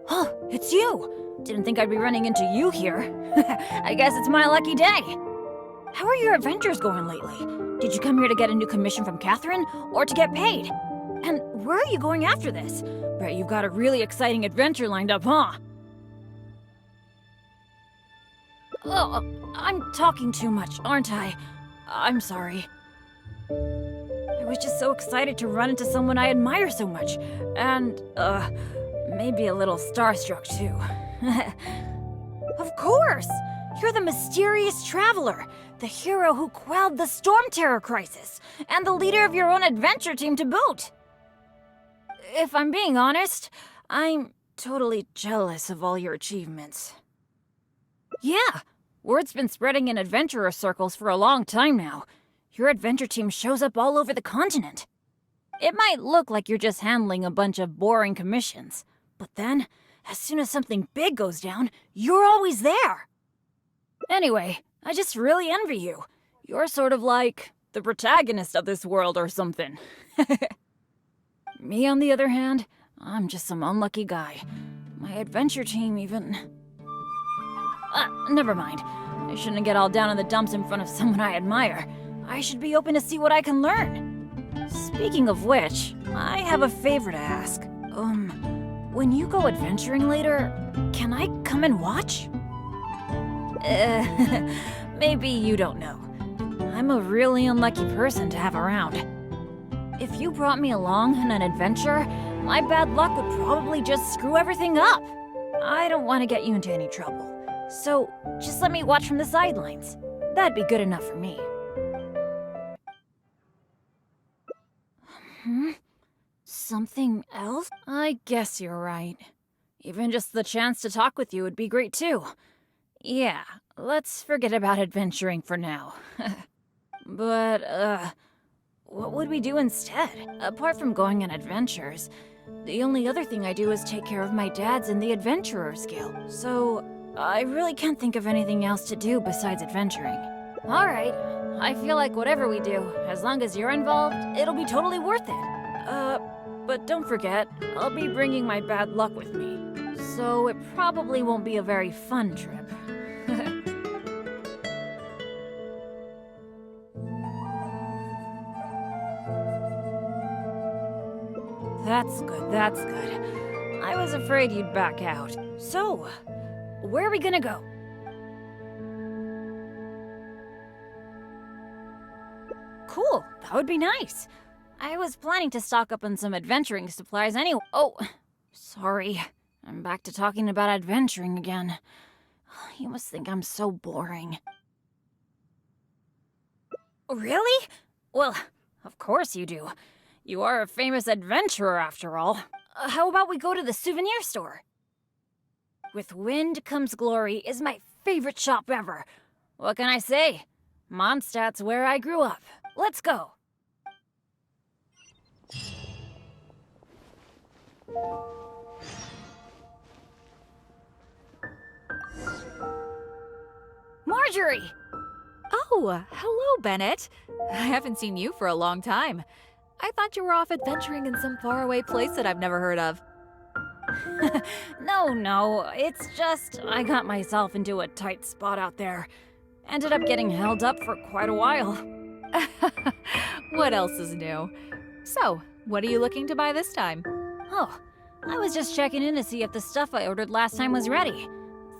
Oh, it's you! Didn't think I'd be running into you here. I guess it's my lucky day. How are your adventures going lately? Did you come here to get a new commission from Catherine, or to get paid? And where are you going after this? Bet you've got a really exciting adventure lined up, huh? Oh, I'm talking too much, aren't I? I'm sorry. I was just so excited to run into someone I admire so much, and, maybe a little starstruck too. Of course! You're the mysterious traveler, the hero who quelled the Storm Terror crisis, and the leader of your own adventure team to boot. If I'm being honest, I'm totally jealous of all your achievements. Yeah, word's been spreading in adventurer circles for a long time now. Your adventure team shows up all over the continent. It might look like you're just handling a bunch of boring commissions, but then, as soon as something big goes down, you're always there. Anyway, I just really envy you. You're sort of like the protagonist of this world or something. Me, on the other hand, I'm just some unlucky guy. My adventure team even... never mind. I shouldn't get all down in the dumps in front of someone I admire. I should be open to see what I can learn. Speaking of which, I have a favor to ask. When you go adventuring later, can I come and watch? Maybe you don't know. I'm a really unlucky person to have around. If you brought me along on an adventure, my bad luck would probably just screw everything up. I don't want to get you into any trouble, so just let me watch from the sidelines. That'd be good enough for me. Something else? I guess you're right. Even just the chance to talk with you would be great too. Yeah, let's forget about adventuring for now. But, what would we do instead? Apart from going on adventures, the only other thing I do is take care of my dad's in the Adventurers Guild. So, I really can't think of anything else to do besides adventuring. Alright, I feel like whatever we do, as long as you're involved, it'll be totally worth it. But don't forget, I'll be bringing my bad luck with me. So it probably won't be a very fun trip. That's good, that's good. I was afraid you'd back out. So, where are we gonna go? Cool, that would be nice. I was planning to stock up on some adventuring supplies anyway. Oh, sorry. I'm back to talking about adventuring again. You must think I'm so boring. Really? Well, of course you do. You are a famous adventurer after all. How about we go to the souvenir store? With Wind Comes Glory is my favorite shop ever. What can I say? Mondstadt's where I grew up. Let's go. Marjorie! Oh, hello, Bennett. I haven't seen you for a long time. I thought you were off adventuring in some faraway place that I've never heard of. No, it's just I got myself into a tight spot out there. Ended up getting held up for quite a while. What else is new? So, what are you looking to buy this time? Oh, I was just checking in to see if the stuff I ordered last time was ready.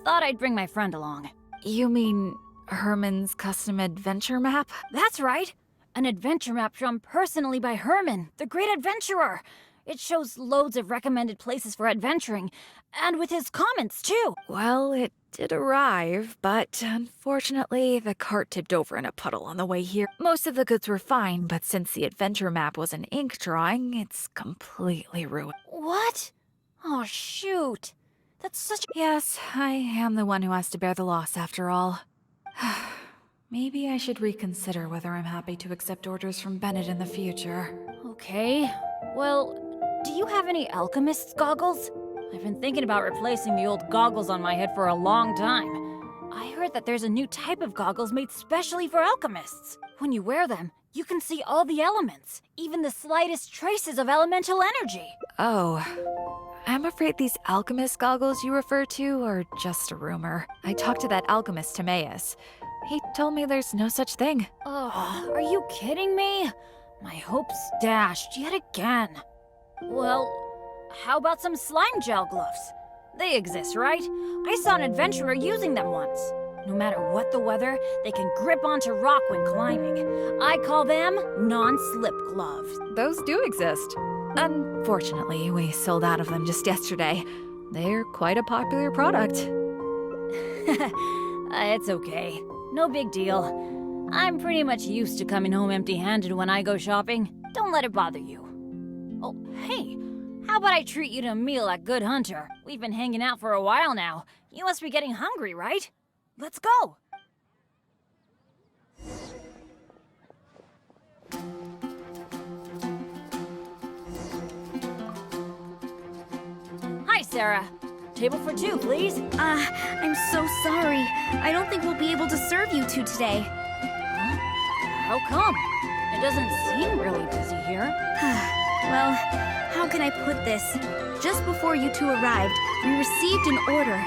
Thought I'd bring my friend along. You mean Herman's custom adventure map? That's right! An adventure map drawn personally by Herman, the great adventurer. It shows loads of recommended places for adventuring, and with his comments too. Well, it did arrive, but unfortunately the cart tipped over in a puddle on the way here. Most of the goods were fine, but since the adventure map was an ink drawing, it's completely ruined. What? Oh, shoot. That's such a... Yes, I am the one who has to bear the loss after all. Maybe I should reconsider whether I'm happy to accept orders from Bennet in the future. Okay. Well, do you have any alchemist's goggles? I've been thinking about replacing the old goggles on my head for a long time. I heard that there's a new type of goggles made specially for alchemists. When you wear them, You can see all the elements, even the slightest traces of elemental energy. Oh, I'm afraid these alchemist goggles you refer to are just a rumor. I talked to that alchemist, Timaeus. He told me there's no such thing. Oh, are you kidding me? My hopes dashed yet again. Well, how about some slime gel gloves? They exist, right? I saw an adventurer using them once. No matter what the weather, they can grip onto rock when climbing. I call them non-slip gloves. Those do exist. Unfortunately, we sold out of them just yesterday. They're quite a popular product. It's okay. No big deal. I'm pretty much used to coming home empty-handed when I go shopping. Don't let it bother you. Oh, hey, how about I treat you to a meal at Good Hunter? We've been hanging out for a while now. You must be getting hungry, right? Let's go! Hi, Sarah. Table for two, please. I'm so sorry. I don't think we'll be able to serve you two today. Huh? How come? It doesn't seem really busy here. Well, how can I put this? Just before you two arrived, we received an order.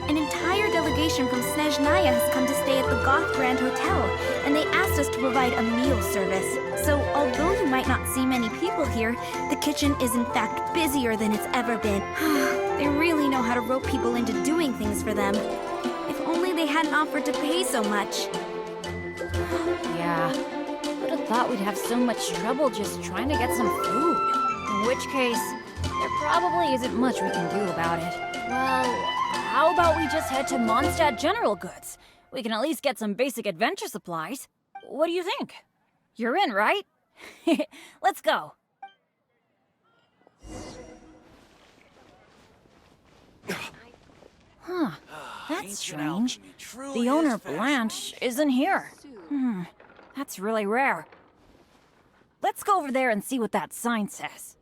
An entire delegation from Snezhnaya has come to stay at the Goth Grand Hotel, and they asked us to provide a meal service. So, although you might not see many people here, the kitchen is in fact busier than it's ever been. They really know how to rope people into doing things for them. If only they hadn't offered to pay so much. Yeah, would have thought we'd have so much trouble just trying to get some food. In which case, there probably isn't much we can do about it. Well, how about we just head to Mondstadt General Goods? We can at least get some basic adventure supplies. What do you think? You're in, right? Let's go. Huh, that's strange. The owner, Blanche, isn't here. That's really rare. Let's go over there and see what that sign says.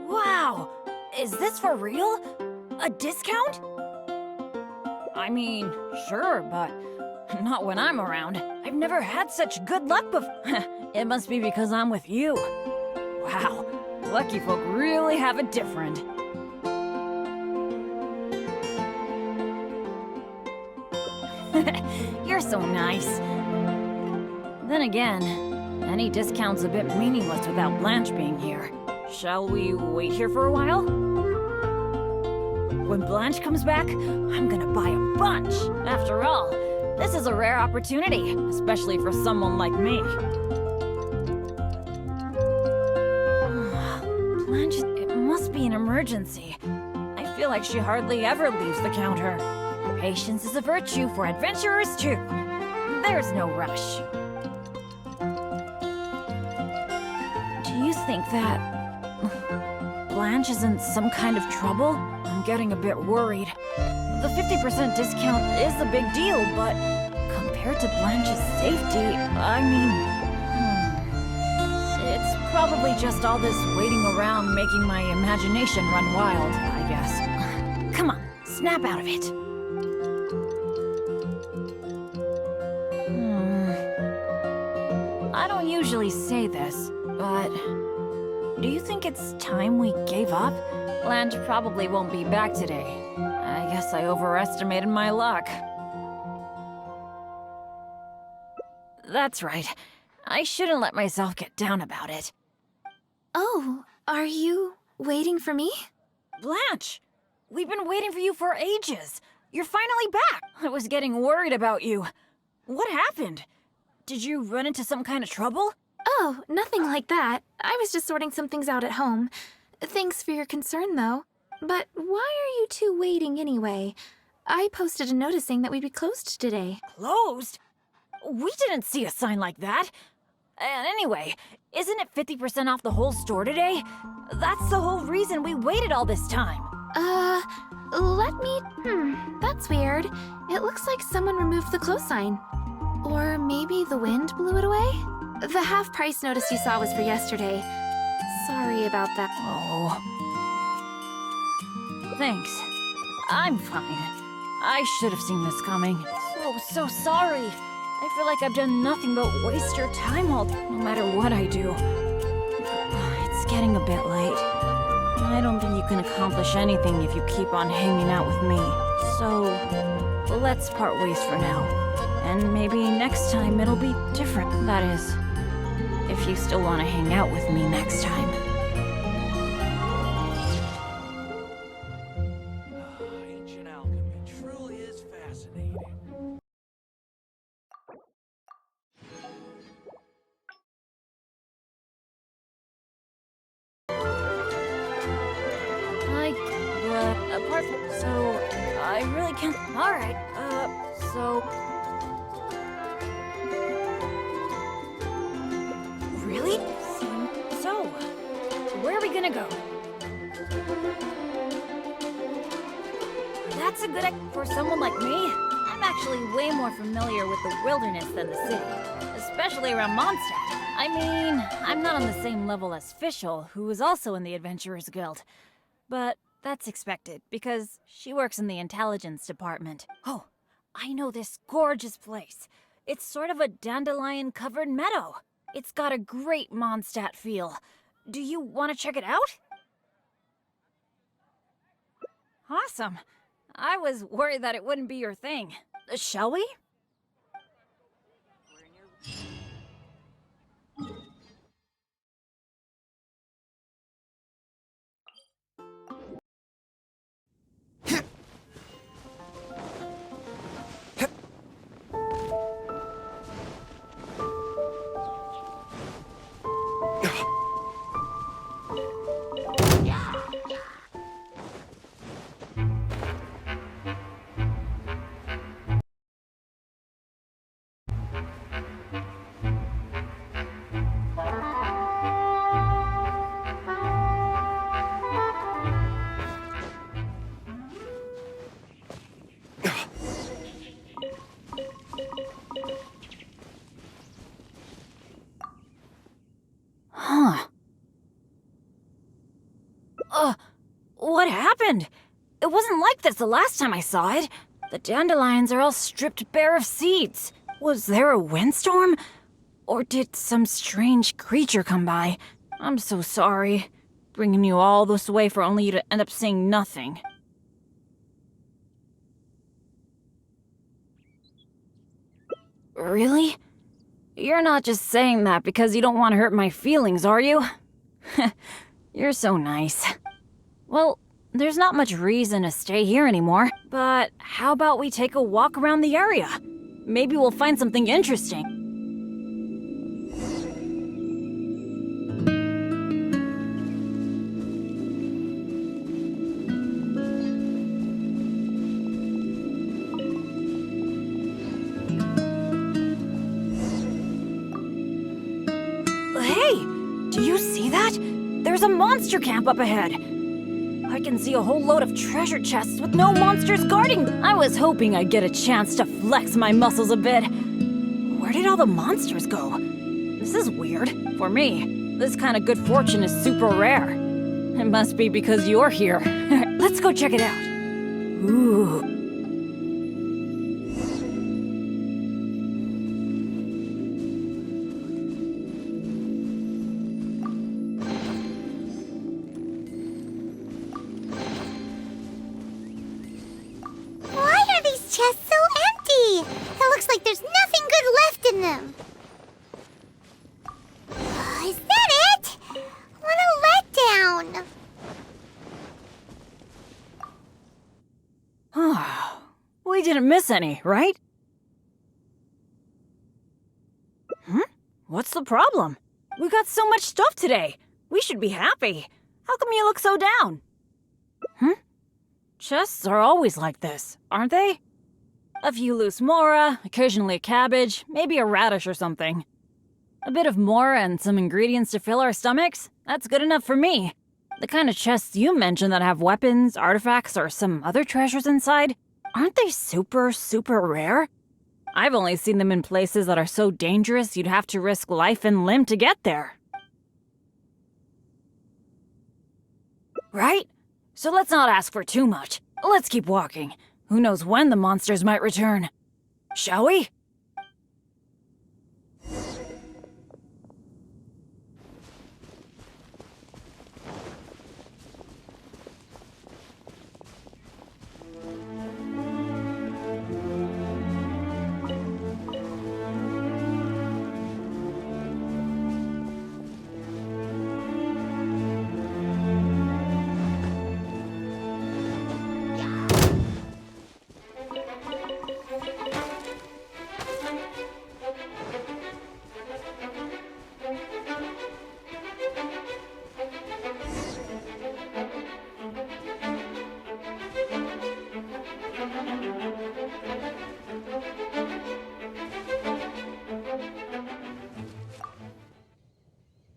Wow! Is this for real? A discount? I mean, sure, but not when I'm around. I've never had such good luck before. It must be because I'm with you. Wow, lucky folk really have it different. You're so nice. Then again, any discount's a bit meaningless without Blanche being here. Shall we wait here for a while? When Blanche comes back, I'm gonna buy a bunch. After all, this is a rare opportunity, especially for someone like me. Blanche, it must be an emergency. I feel like she hardly ever leaves the counter. Patience is a virtue for adventurers too. There's no rush. Do you think that Blanche is in some kind of trouble? I'm getting a bit worried. The 50% discount is a big deal, but compared to Blanche's safety, I mean... It's probably just all this waiting around making my imagination run wild, I guess. Come on, snap out of it. I don't usually say this, but... do you think it's time we gave up? Blanche probably won't be back today. I guess I overestimated my luck. That's right. I shouldn't let myself get down about it. Oh, are you waiting for me? Blanche! We've been waiting for you for ages. You're finally back. I was getting worried about you. What happened? Did you run into some kind of trouble? Oh, nothing like that. I was just sorting some things out at home. Thanks for your concern, though. But why are you two waiting anyway? I posted a notice saying that we'd be closed today. Closed? We didn't see a sign like that. And anyway, isn't it 50% off the whole store today? That's the whole reason we waited all this time. That's weird. It looks like someone removed the close sign. Or maybe the wind blew it away? The half-price notice you saw was for yesterday. Sorry about that. Oh. Thanks. I'm fine. I should have seen this coming. So sorry. I feel like I've done nothing but waste your time no matter what I do. It's getting a bit late. I don't think you can accomplish anything if you keep on hanging out with me. So, let's part ways for now. And maybe next time it'll be different. That is, if you still want to hang out with me next time. Ancient alchemy truly is fascinating. Apart from... So, I really can't... Alright, so... Really? So, where are we gonna go? That's a good idea for someone like me. I'm actually way more familiar with the wilderness than the city, especially around Mondstadt. I mean, I'm not on the same level as Fischl, who is also in the Adventurers Guild. But that's expected, because she works in the intelligence department. Oh, I know this gorgeous place. It's sort of a dandelion-covered meadow. It's got a great Mondstadt feel. Do you want to check it out? Awesome. I was worried that it wouldn't be your thing. Shall we? What happened? It wasn't like this the last time I saw it. The dandelions are all stripped bare of seeds. Was there a windstorm? Or did some strange creature come by? I'm so sorry. Bringing you all this way for only you to end up seeing nothing. Really? You're not just saying that because you don't want to hurt my feelings, are you? You're so nice. Well, there's not much reason to stay here anymore, but how about we take a walk around the area? Maybe we'll find something interesting. Hey! Do you see that? There's a monster camp up ahead! I can see a whole load of treasure chests with no monsters guarding. I was hoping I'd get a chance to flex my muscles a bit. Where did all the monsters go? This is weird. For me, this kind of good fortune is super rare. It must be because you're here. Let's go check it out. Ooh. Chests so empty! It looks like there's nothing good left in them. Is that it? What a letdown! We didn't miss any, right? What's the problem? We got so much stuff today. We should be happy. How come you look so down? Chests are always like this, aren't they? A few loose mora, occasionally a cabbage, maybe a radish or something. A bit of mora and some ingredients to fill our stomachs? That's good enough for me. The kind of chests you mentioned that have weapons, artifacts, or some other treasures inside, aren't they super, super rare? I've only seen them in places that are so dangerous you'd have to risk life and limb to get there. Right? So let's not ask for too much. Let's keep walking. Who knows when the monsters might return? Shall we?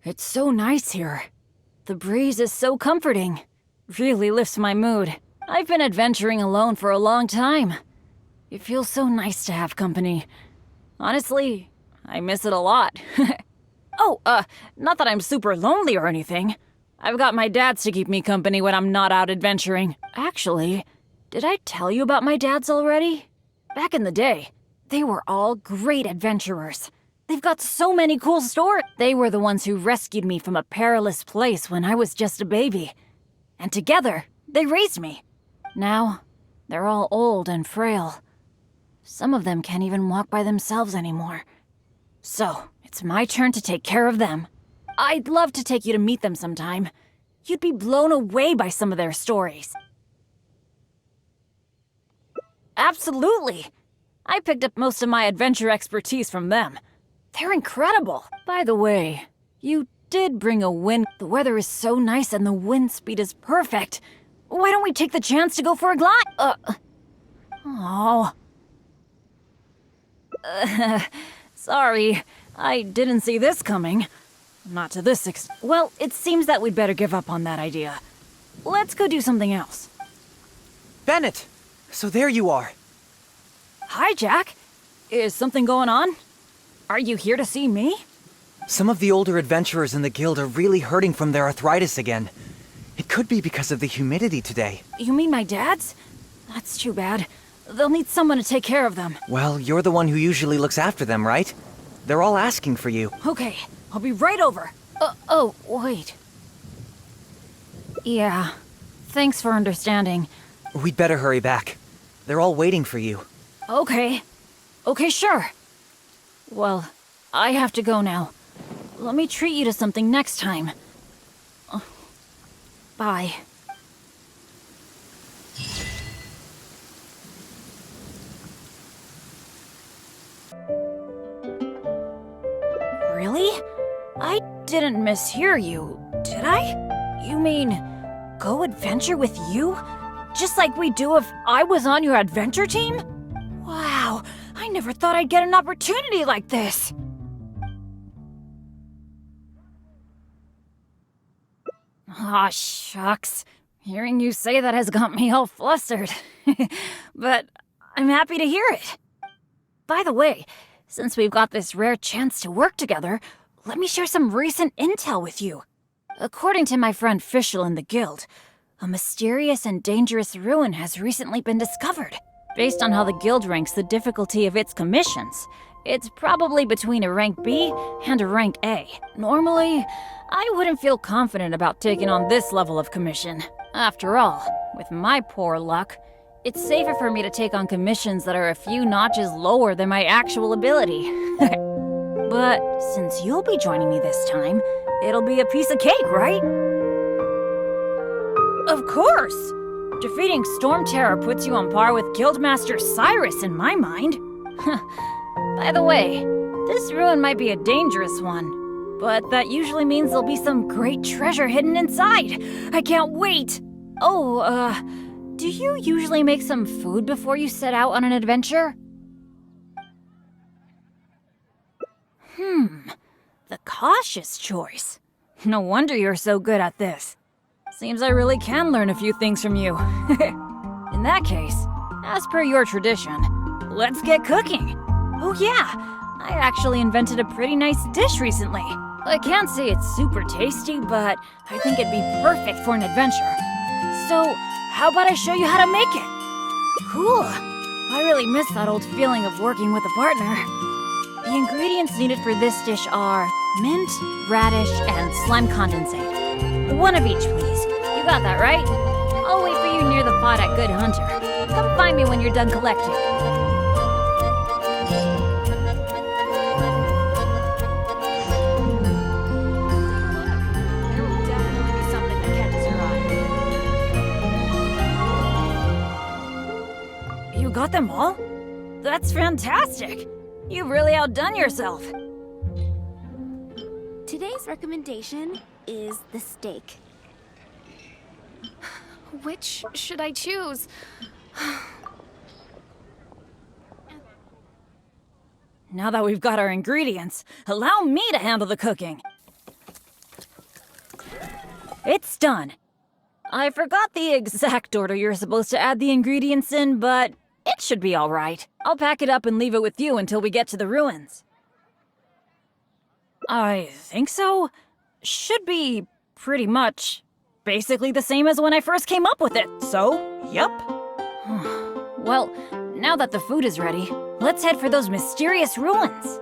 It's so nice here. The breeze is so comforting. Really lifts my mood. I've been adventuring alone for a long time. It feels so nice to have company. Honestly, I miss it a lot. Not that I'm super lonely or anything. I've got my dads to keep me company when I'm not out adventuring. Actually, did I tell you about my dads already? Back in the day, they were all great adventurers. They've got so many cool stories. They were the ones who rescued me from a perilous place when I was just a baby. And together, they raised me. Now, they're all old and frail. Some of them can't even walk by themselves anymore. So, it's my turn to take care of them. I'd love to take you to meet them sometime. You'd be blown away by some of their stories. Absolutely! I picked up most of my adventure expertise from them. They're incredible. By the way, you did bring a wind. The weather is so nice and the wind speed is perfect. Why don't we take the chance to go for a glide? Sorry. I didn't see this coming. Not to this extent. Well, it seems that we'd better give up on that idea. Let's go do something else. Bennet! So there you are. Hi, Jack. Is something going on? Are you here to see me? Some of the older adventurers in the guild are really hurting from their arthritis again. It could be because of the humidity today. You mean my dad's? That's too bad. They'll need someone to take care of them. Well, you're the one who usually looks after them, right? They're all asking for you. Okay, I'll be right over. Wait. Yeah, thanks for understanding. We'd better hurry back. They're all waiting for you. Okay, sure. Well, I have to go now. Let me treat you to something next time. Bye. Really? I didn't mishear you, did I? You mean, go adventure with you? Just like we do if I was on your adventure team? Wow, I never thought I'd get an opportunity like this. Aw, shucks. Hearing you say that has got me all flustered. But I'm happy to hear it. By the way, since we've got this rare chance to work together, let me share some recent intel with you. According to my friend Fischl in the guild, a mysterious and dangerous ruin has recently been discovered. Based on how the guild ranks the difficulty of its commissions, it's probably between a rank B and a rank A. Normally, I wouldn't feel confident about taking on this level of commission. After all, with my poor luck, it's safer for me to take on commissions that are a few notches lower than my actual ability. But since you'll be joining me this time, it'll be a piece of cake, right? Of course! Defeating Storm Terror puts you on par with Guildmaster Cyrus in my mind. By the way, this ruin might be a dangerous one, but that usually means there'll be some great treasure hidden inside. I can't wait! Do you usually make some food before you set out on an adventure? The cautious choice. No wonder you're so good at this. Seems I really can learn a few things from you. In that case, as per your tradition, let's get cooking. Oh yeah, I actually invented a pretty nice dish recently. I can't say it's super tasty, but I think it'd be perfect for an adventure. So, how about I show you how to make it? Cool. I really miss that old feeling of working with a partner. The ingredients needed for this dish are mint, radish, and slime condensate. One of each, please. You got that, right? I'll wait for you near the pot at Good Hunter. Come find me when you're done collecting. There will definitely be something that catches your eye. You got them all? That's fantastic! You've really outdone yourself. Today's recommendation is the steak. Which should I choose? Now that we've got our ingredients, allow me to handle the cooking. It's done. I forgot the exact order you're supposed to add the ingredients in, but it should be all right. I'll pack it up and leave it with you until we get to the ruins. I think so. Should be pretty much basically the same as when I first came up with it, so, yep. Well, now that the food is ready, let's head for those mysterious ruins.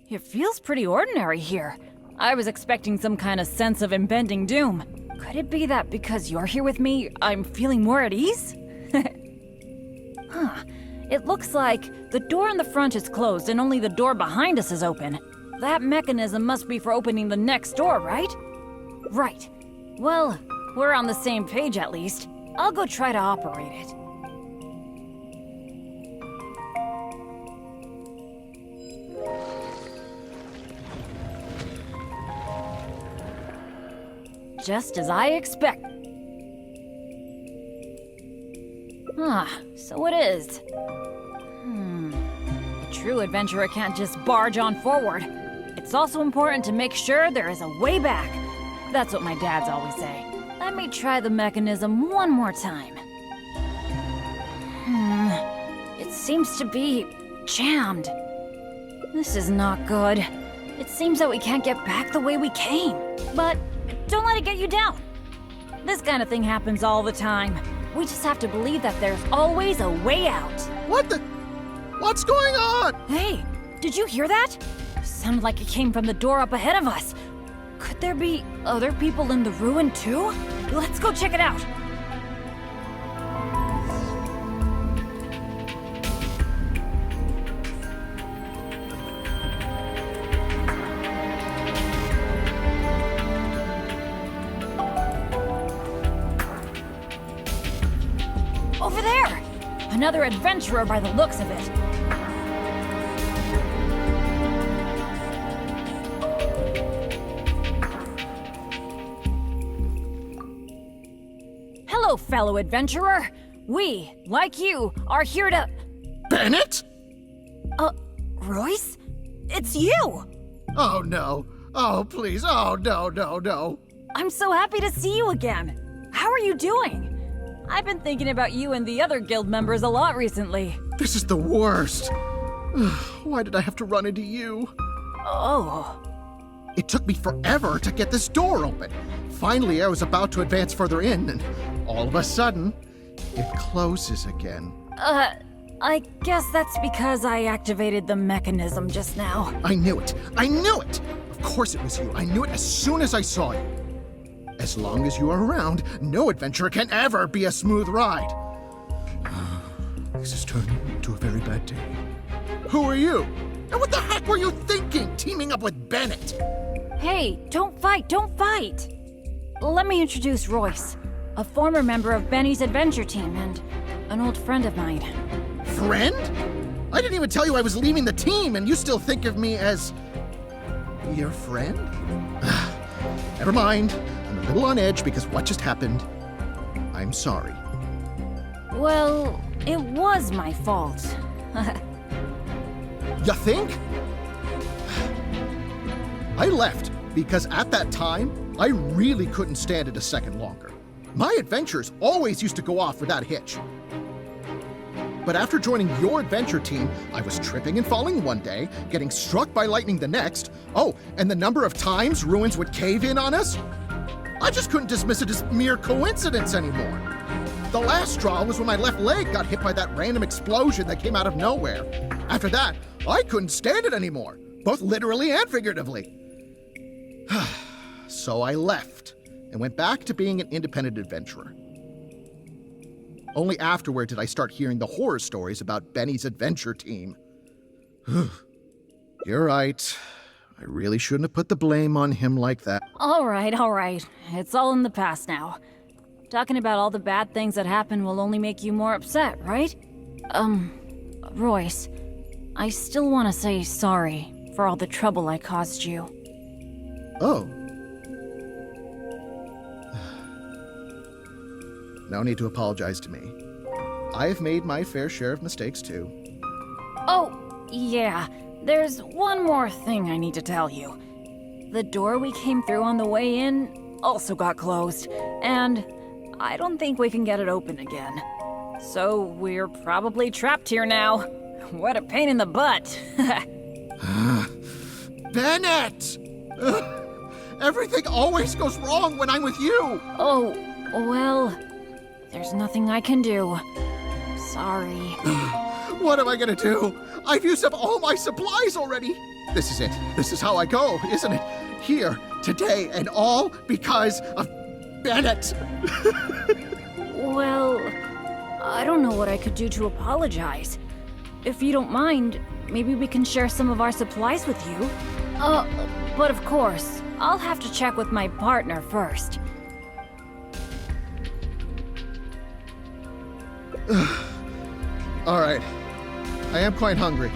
It feels pretty ordinary here. I was expecting some kind of sense of impending doom. Could it be that because you're here with me, I'm feeling more at ease? Huh. It looks like the door in the front is closed and only the door behind us is open. That mechanism must be for opening the next door, right? Right. Well, we're on the same page at least. I'll go try to operate it. Just as I expect. Ah, so it is. A true adventurer can't just barge on forward. It's also important to make sure there is a way back. That's what my dads always say. Let me try the mechanism one more time. It seems to be jammed. This is not good. It seems that we can't get back the way we came. But don't let it get you down. This kind of thing happens all the time. We just have to believe that there's always a way out. What's going on? Hey, did you hear that? Sounded like it came from the door up ahead of us. Could there be other people in the ruin too? Let's go check it out. Over there! Another adventurer by the looks of it. Hello, fellow adventurer. We, like you, are here to... Bennet? Royce? It's you! Oh no. Oh please. Oh no. I'm so happy to see you again. How are you doing? I've been thinking about you and the other guild members a lot recently. This is the worst. Why did I have to run into you? Oh. It took me forever to get this door open. Finally, I was about to advance further in, and all of a sudden, it closes again. I guess that's because I activated the mechanism just now. I knew it. Of course it was you. I knew it as soon as I saw you. As long as you are around, no adventure can ever be a smooth ride. This is turning into a very bad day. Who are you? And what the heck were you thinking, teaming up with Bennet? Hey, don't fight. Let me introduce Royce, a former member of Benny's adventure team and an old friend of mine. Friend? I didn't even tell you I was leaving the team, and you still think of me as... your friend? Never mind. I'm a little on edge because what just happened. I'm sorry. Well, it was my fault. You think? I left because at that time, I really couldn't stand it a second longer. My adventures always used to go off without a hitch. But after joining your adventure team, I was tripping and falling one day, getting struck by lightning the next. Oh, and the number of times ruins would cave in on us? I just couldn't dismiss it as mere coincidence anymore. The last straw was when my left leg got hit by that random explosion that came out of nowhere. After that, I couldn't stand it anymore, both literally and figuratively. So I left and went back to being an independent adventurer. Only afterward did I start hearing the horror stories about Benny's adventure team. You're right. I really shouldn't have put the blame on him like that. All right. It's all in the past now. Talking about all the bad things that happened will only make you more upset, right? Royce, I still want to say sorry for all the trouble I caused you. Oh. No need to apologize to me. I've made my fair share of mistakes too. Oh, yeah. There's one more thing I need to tell you. The door we came through on the way in also got closed, and I don't think we can get it open again. So we're probably trapped here now. What a pain in the butt. Bennet! Everything always goes wrong when I'm with you! Oh, well, there's nothing I can do. Sorry. What am I gonna do? I've used up all my supplies already! This is it. This is how I go, isn't it? Here, today, and all because of Bennet! Well, I don't know what I could do to apologize. If you don't mind, maybe we can share some of our supplies with you. But of course, I'll have to check with my partner first. All right. I am quite hungry.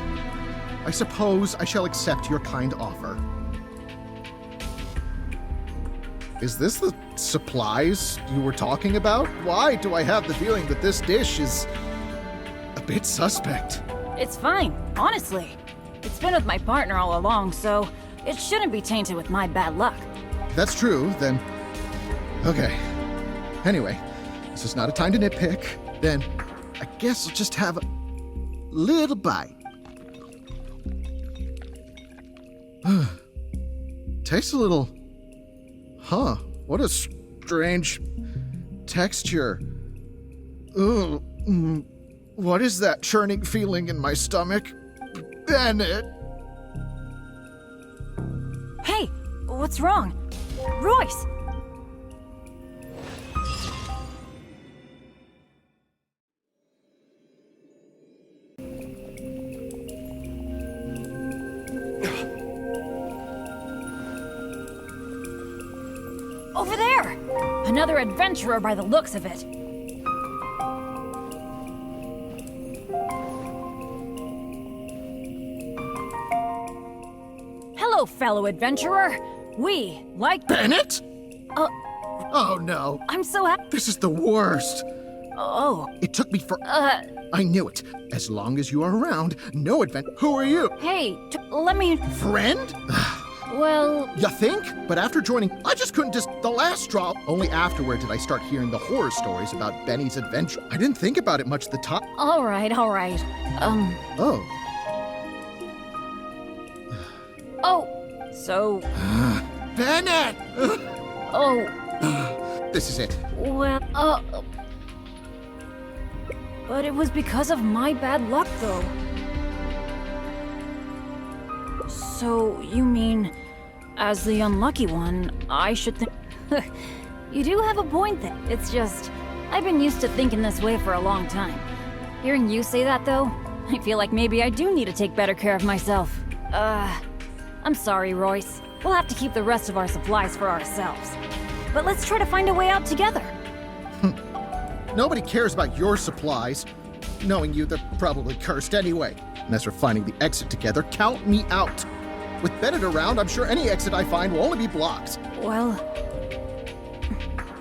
I suppose I shall accept your kind offer. Is this the supplies you were talking about? Why do I have the feeling that this dish is a bit suspect? It's fine, honestly. It's been with my partner all along, so it shouldn't be tainted with my bad luck. If that's true, then... okay. Anyway, this is not a time to nitpick. Then, I guess I'll just have a little bite. Tastes a little... huh, what a strange texture. Ugh. What is that churning feeling in my stomach? Bennet! Hey, what's wrong? Royce! Over there! Another adventurer by the looks of it. Hello, fellow adventurer. We like... Bennet? Oh no. I'm so happy. This is the worst. Oh, It took me for... I knew it. As long as you are around, no advent... Who are you? hey, let me... Friend? Well, You think? But after joining, I just couldn't the last straw. Only afterward did I start hearing the horror stories about Benny's adventure. I didn't think about it much at the time. all right. Oh. Oh, so, Bennet! oh, This is it. well, but it was because of my bad luck, though. So, you mean, as the unlucky one, I should think... You do have a point there. It's just, I've been used to thinking this way for a long time. Hearing you say that, though, I feel like maybe I do need to take better care of myself. I'm sorry, Royce. We'll have to keep the rest of our supplies for ourselves. But let's try to find a way out together. Nobody cares about your supplies. Knowing you, they're probably cursed anyway. And as for finding the exit together, count me out. With Bennet around, I'm sure any exit I find will only be blocked. Well,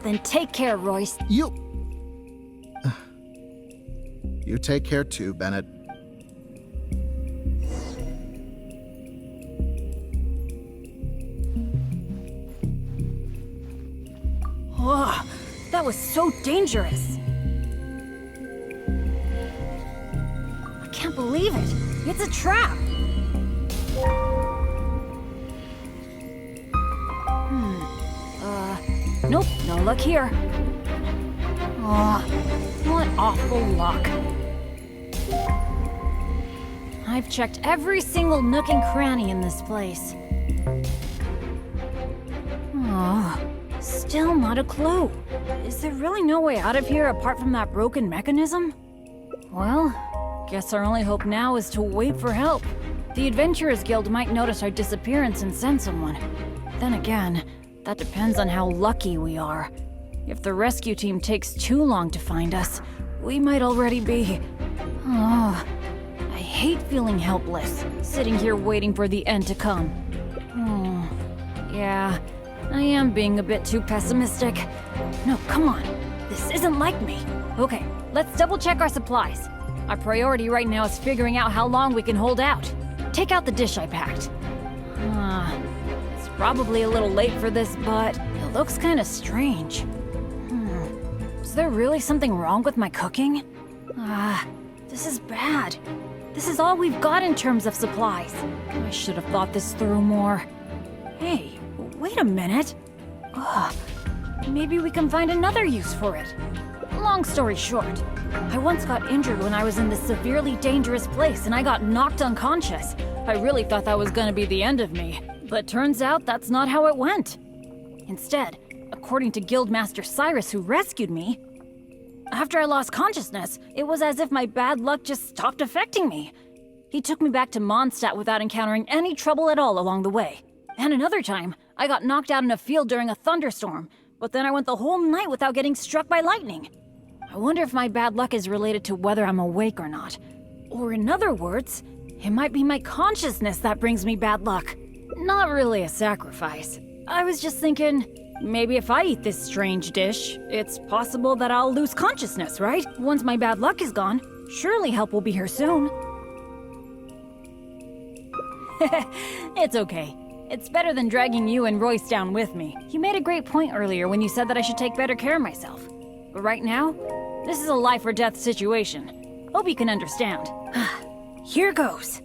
then take care, Royce. You take care too, Bennet. Oh, that was so dangerous. I can't believe it. It's a trap. Nope, no luck here. Oh, what awful luck. I've checked every single nook and cranny in this place. Oh, still not a clue. Is there really no way out of here apart from that broken mechanism? Well, guess our only hope now is to wait for help. The Adventurers Guild might notice our disappearance and send someone. Then again, that depends on how lucky we are. If the rescue team takes too long to find us, we might already be... Oh, I hate feeling helpless, sitting here waiting for the end to come. Yeah, I am being a bit too pessimistic. No, come on. This isn't like me. Okay, let's double check our supplies. Our priority right now is figuring out how long we can hold out. Take out the dish I packed. It's probably a little late for this, but it looks kind of strange. Is there really something wrong with my cooking? This is bad. This is all we've got in terms of supplies. I should have thought this through more. Hey, wait a minute. Maybe we can find another use for it. Long story short, I once got injured when I was in this severely dangerous place and I got knocked unconscious. I really thought that was gonna be the end of me, but turns out that's not how it went. Instead, according to Guildmaster Cyrus who rescued me, after I lost consciousness, it was as if my bad luck just stopped affecting me. He took me back to Mondstadt without encountering any trouble at all along the way. And another time, I got knocked out in a field during a thunderstorm, but then I went the whole night without getting struck by lightning. I wonder if my bad luck is related to whether I'm awake or not. Or in other words, it might be my consciousness that brings me bad luck. Not really a sacrifice. I was just thinking, maybe if I eat this strange dish, it's possible that I'll lose consciousness, right? Once my bad luck is gone, surely help will be here soon. It's okay. It's better than dragging you and Royce down with me. You made a great point earlier when you said that I should take better care of myself. But right now, this is a life or death situation. Hope you can understand. Here goes.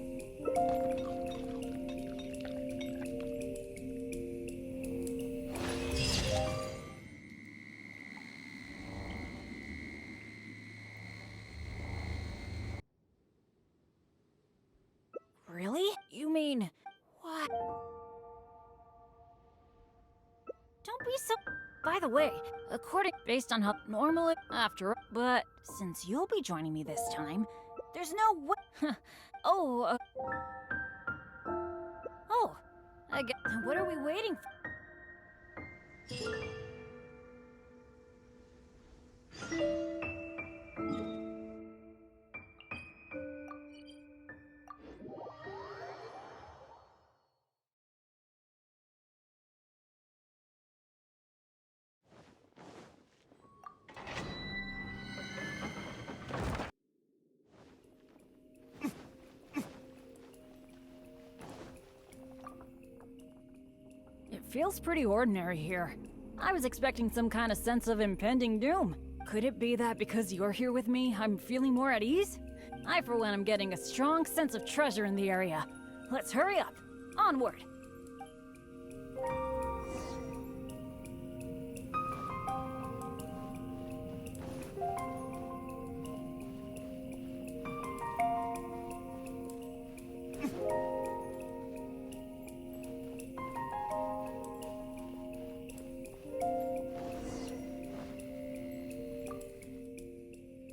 Really? You mean... what? Don't be so... By the way, based on how normal it... But since you'll be joining me this time, there's no way... Oh, I guess... What are we waiting for? Feels pretty ordinary here. I was expecting some kind of sense of impending doom. Could it be that because you're here with me, I'm feeling more at ease? I, for one, am getting a strong sense of treasure in the area. Let's hurry up. Onward.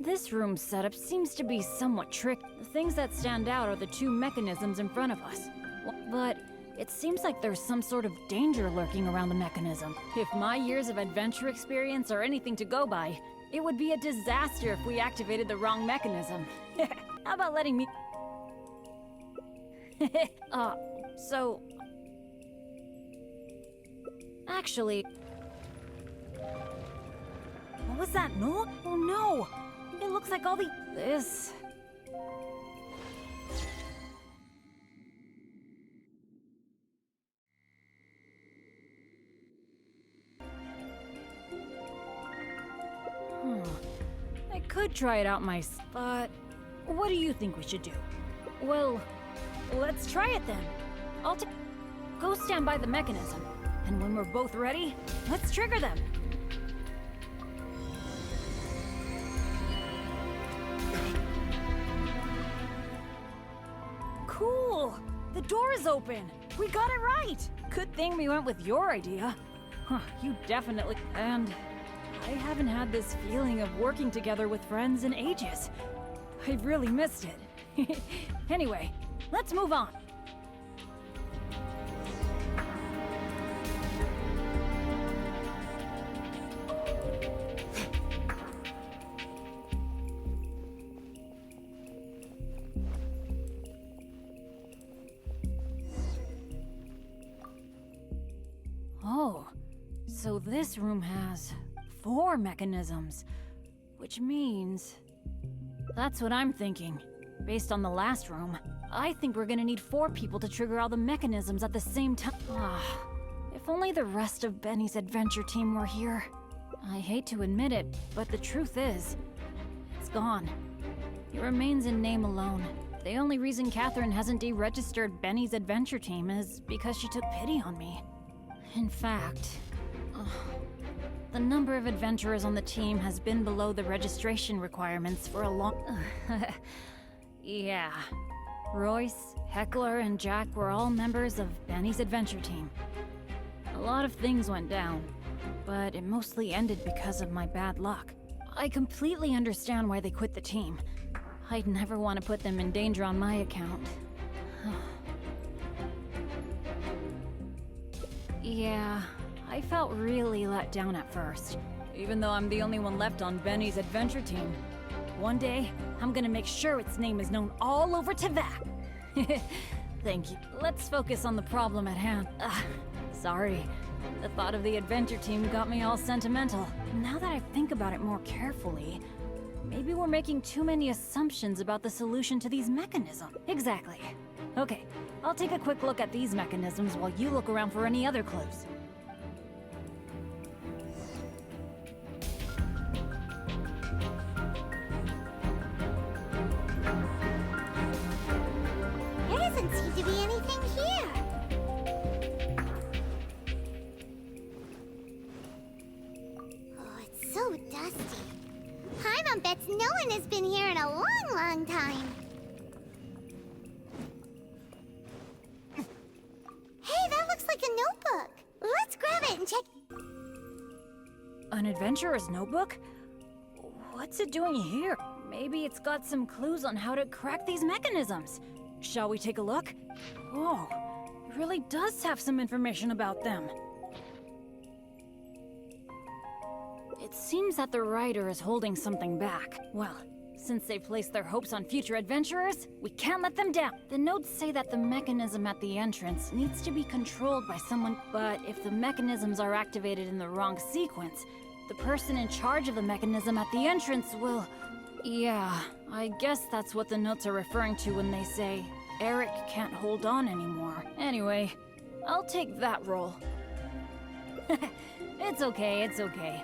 This room's setup seems to be somewhat tricky. The things that stand out are the two mechanisms in front of us. But it seems like there's some sort of danger lurking around the mechanism. If my years of adventure experience are anything to go by, it would be a disaster if we activated the wrong mechanism. How about letting me... So... Actually... What was that, no? Oh no! It looks like all the... This... I could try it out but what do you think we should do? Well, let's try it then. Go stand by the mechanism, and when we're both ready, let's trigger them. Cool! The door is open! We got it right! Good thing we went with your idea. Huh, you definitely... And... I haven't had this feeling of working together with friends in ages. I've really missed it. Anyway, let's move on. Oh, so this room has 4 mechanisms, which means... That's what I'm thinking. Based on the last room, I think we're gonna need 4 people to trigger all the mechanisms at the same time. If only the rest of Benny's adventure team were here. I hate to admit it, but the truth is, it's gone. It remains in name alone. The only reason Catherine hasn't deregistered Benny's adventure team is because she took pity on me. In fact, the number of adventurers on the team has been below the registration requirements for a long... Yeah. Royce, Heckler, and Jack were all members of Benny's adventure team. A lot of things went down, but it mostly ended because of my bad luck. I completely understand why they quit the team. I'd never want to put them in danger on my account. Yeah, I felt really let down at first, even though I'm the only one left on Benny's adventure team. One day, I'm gonna make sure its name is known all over Tevak. Thank you. Let's focus on the problem at hand. Sorry. The thought of the adventure team got me all sentimental. Now that I think about it more carefully, maybe we're making too many assumptions about the solution to these mechanisms. Exactly. Okay, I'll take a quick look at these mechanisms while you look around for any other clues. There doesn't seem to be anything here. Oh, it's so dusty. Paimon bets no one has been here in a long, long time. Hey, that looks like a notebook. Let's grab it and check. An adventurer's notebook? What's it doing here? Maybe it's got some clues on how to crack these mechanisms. Shall we take a look? Whoa, it really does have some information about them. It seems that the writer is holding something back. Well, since they placed their hopes on future adventurers, we can't let them down. The notes say that the mechanism at the entrance needs to be controlled by someone, but if the mechanisms are activated in the wrong sequence, the person in charge of the mechanism at the entrance will... Yeah, I guess that's what the notes are referring to when they say, Eric can't hold on anymore. Anyway, I'll take that role. It's okay, it's okay.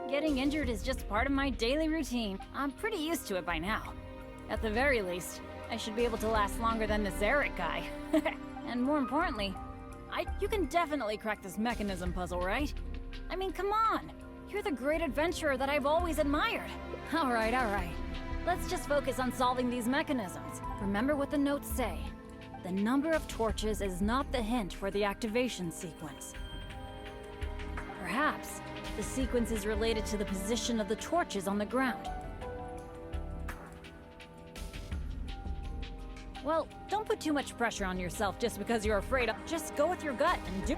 Getting injured is just part of my daily routine. I'm pretty used to it by now. At the very least, I should be able to last longer than this Eric guy. And more importantly, you can definitely crack this mechanism puzzle, right? I mean, come on! You're the great adventurer that I've always admired. Alright, alright. Let's just focus on solving these mechanisms. Remember what the notes say. The number of torches is not the hint for the activation sequence. Perhaps the sequence is related to the position of the torches on the ground. Well, don't put too much pressure on yourself just because you're afraid of... Just go with your gut and do...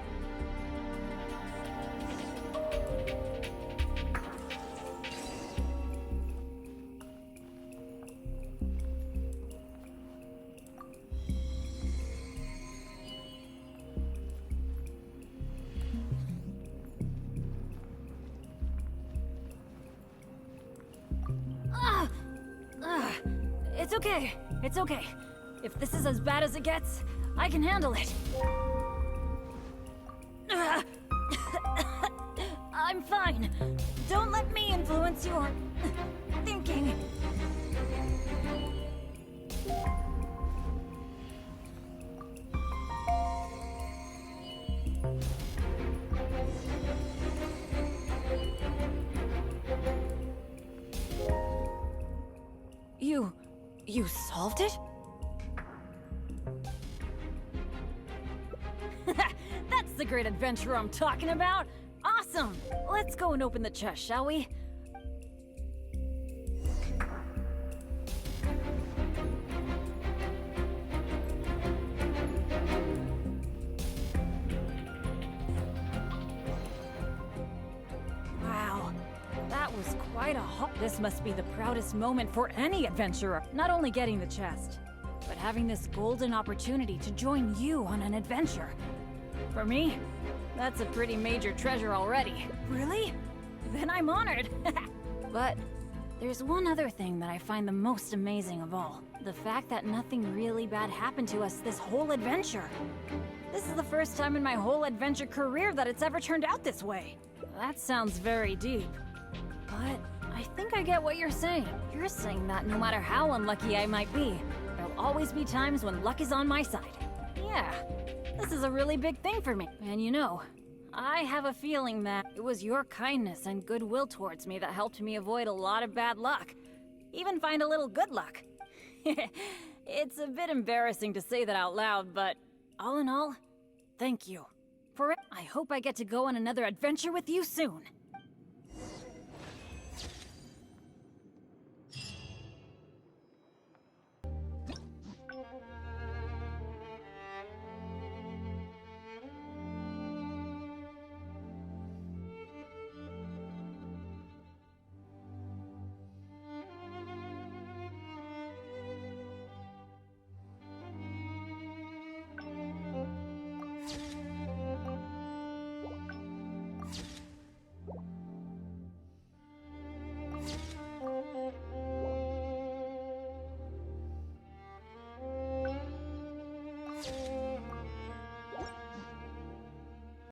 okay. It's okay. If this is as bad as it gets, I can handle it. I'm fine. Don't let me influence your thinking. You solved it? That's the great adventure I'm talking about! Awesome! Let's go and open the chest, shall we? Wow, that was quite a This must be the proudest moment for any adventurer. Not only getting the chest, but having this golden opportunity to join you on an adventure. For me, that's a pretty major treasure already. Really? Then I'm honored. But there's one other thing that I find the most amazing of all. The fact that nothing really bad happened to us this whole adventure. This is the first time in my whole adventure career that it's ever turned out this way. That sounds very deep. But I think I get what you're saying. You're saying that no matter how unlucky I might be, there'll always be times when luck is on my side. Yeah, this is a really big thing for me. And you know, I have a feeling that it was your kindness and goodwill towards me that helped me avoid a lot of bad luck. Even find a little good luck. It's a bit embarrassing to say that out loud, but all in all, thank you. For it, I hope I get to go on another adventure with you soon.